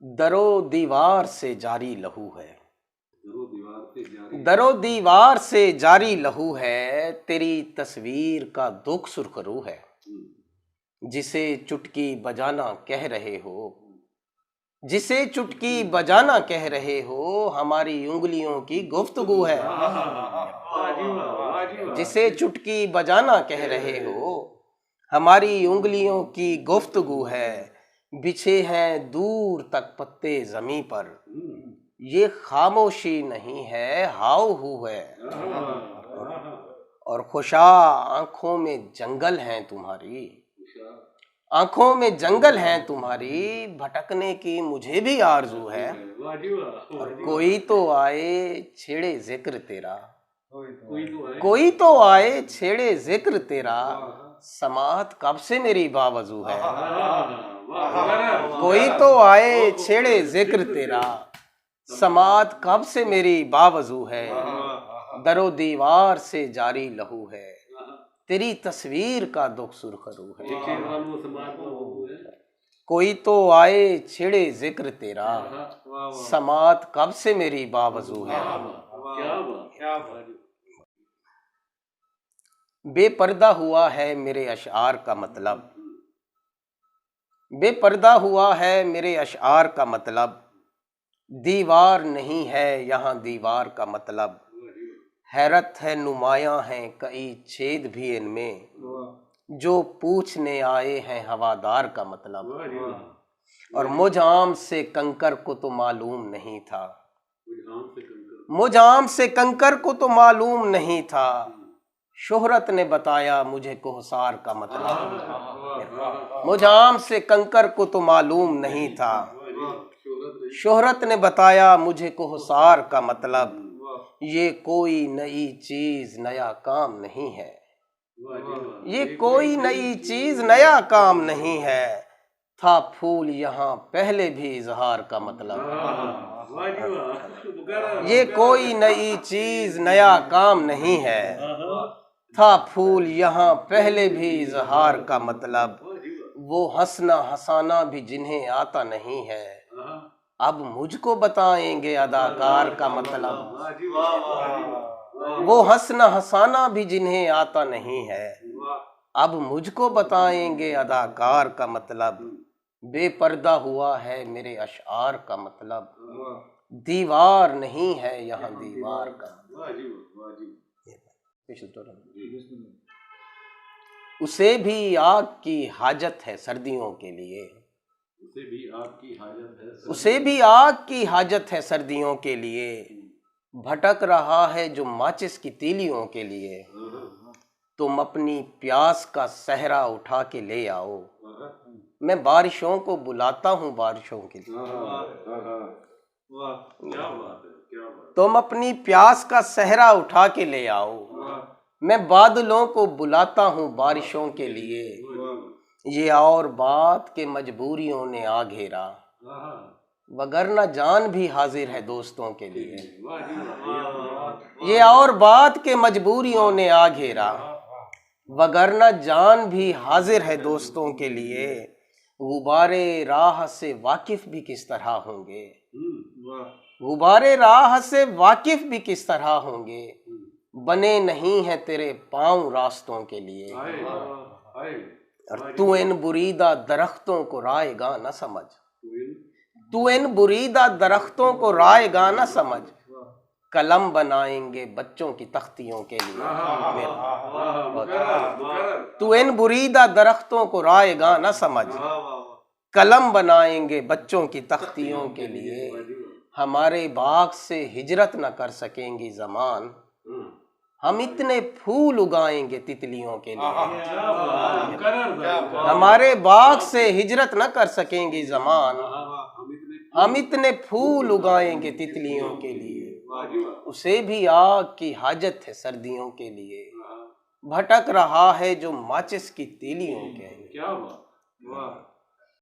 درو دیوار سے جاری لہو ہے، درو دیوار سے جاری لہو ہے، تیری تصویر کا دکھ سرخرو ہے، جسے چٹکی بجانا کہہ رہے ہو، جسے چٹکی بجانا کہہ رہے ہو، ہماری انگلیوں کی گفتگو ہے، جسے چٹکی بجانا کہہ رہے ہو، ہماری انگلیوں کی گفتگو ہے، بچھے ہیں دور تک پتے زمیں پر، یہ خاموشی نہیں ہے ہاؤ ہو ہے، اور خوشا آنکھوں میں جنگل ہیں تمہاری، آنکھوں میں جنگل ہیں تمہاری، بھٹکنے کی مجھے بھی آرزو ہے، اور کوئی تو آئے چھیڑے ذکر تیرا، کوئی تو آئے چھیڑے ذکر تیرا، سماعت کب سے میری باوضو ہے، کوئی تو آئے چھیڑے ذکر تیرا، سماعت کب سے میری باوضو ہے، درو دیوار سے جاری لہو ہے، تیری تصویر کا دکھ سرخرو ہے، کوئی تو آئے چھیڑے ذکر تیرا، سماعت کب سے میری باوضو ہے، بے پردہ ہوا ہے میرے اشعار کا مطلب، بے پردہ ہوا ہے میرے اشعار کا مطلب، دیوار نہیں ہے یہاں دیوار کا مطلب، حیرت ہے نمایاں ہیں کئی چھید بھی ان میں، جو پوچھنے آئے ہیں ہوادار کا مطلب، اور مجھ عام سے کنکر کو تو معلوم نہیں تھا، مجھ عام سے کنکر کو تو معلوم نہیں تھا، شہرت نے بتایا مجھے کوہسار کا مطلب، مجھ عام سے کنکر کو تو معلوم نہیں تھا، شہرت نے بتایا مجھے کوہسار کا مطلب، یہ کوئی نئی چیز نیا کام نہیں ہے، یہ کوئی نئی چیز نیا کام نہیں ہے، تھا پھول یہاں پہلے بھی اظہار کا مطلب، یہ کوئی نئی چیز نیا کام نہیں ہے، تھا پھول یہاں پہلے بھی اظہار کا مطلب، وہ ہنسنا ہنسانا بھی جنہیں آتا نہیں ہے، اب مجھ کو بتائیں گے اداکار کا مطلب، وہ ہنسنا ہنسانا بھی جنہیں آتا نہیں ہے، اب مجھ کو بتائیں گے اداکار کا مطلب، بے پردہ ہوا ہے میرے اشعار کا مطلب، دیوار نہیں ہے یہاں دیوار کا، اسے بھی آگ کی حاجت ہے سردیوں کے لیے، اسے بھی آگ کی حاجت ہے سردیوں کے لیے، بھٹک رہا ہے جو ماچس کی تیلیوں کے لیے، تم اپنی پیاس کا صحرا اٹھا کے لے آؤ، میں بارشوں کو بلاتا ہوں بارشوں کے لیے، تم اپنی پیاس کا صحرا اٹھا کے لے آؤ، میں بادلوں کو بلاتا ہوں بارشوں کے لیے، یہ اور بات کہ مجبوریوں نے آ گھیرا، وگرنہ جان بھی حاضر ہے دوستوں کے لیے، یہ اور بات کہ مجبوریوں نے آ گھیرا، وگرنہ جان بھی حاضر ہے دوستوں کے لیے، غبارے راہ سے واقف بھی کس طرح ہوں گے، غبارے راہ سے واقف بھی کس طرح ہوں گے، بنے نہیں ہیں تیرے پاؤں راستوں کے لیے، اور تو ان بریدہ درختوں کو رائے گاہ نہ سمجھ، تو ان بریدہ درختوں کو رائے گاہ نہ سمجھ، قلم بنائیں گے بچوں کی تختیوں کے لیے، تو ان بریدہ درختوں کو رائے گاہ نہ سمجھ، قلم بنائیں گے بچوں کی تختیوں کے لیے، ہمارے باغ سے ہجرت نہ کر سکیں گی زمان، ہم اتنے پھول اگائیں گے تتلیوں کے لیے، ہمارے باغ سے ہجرت نہ کر سکیں گی زمان، ہم اتنے پھول اگائیں گے تتلیوں کے لیے، اسے بھی آگ کی حاجت ہے سردیوں کے لیے، بھٹک رہا ہے جو ماچس کی تیلیوں کے لیے۔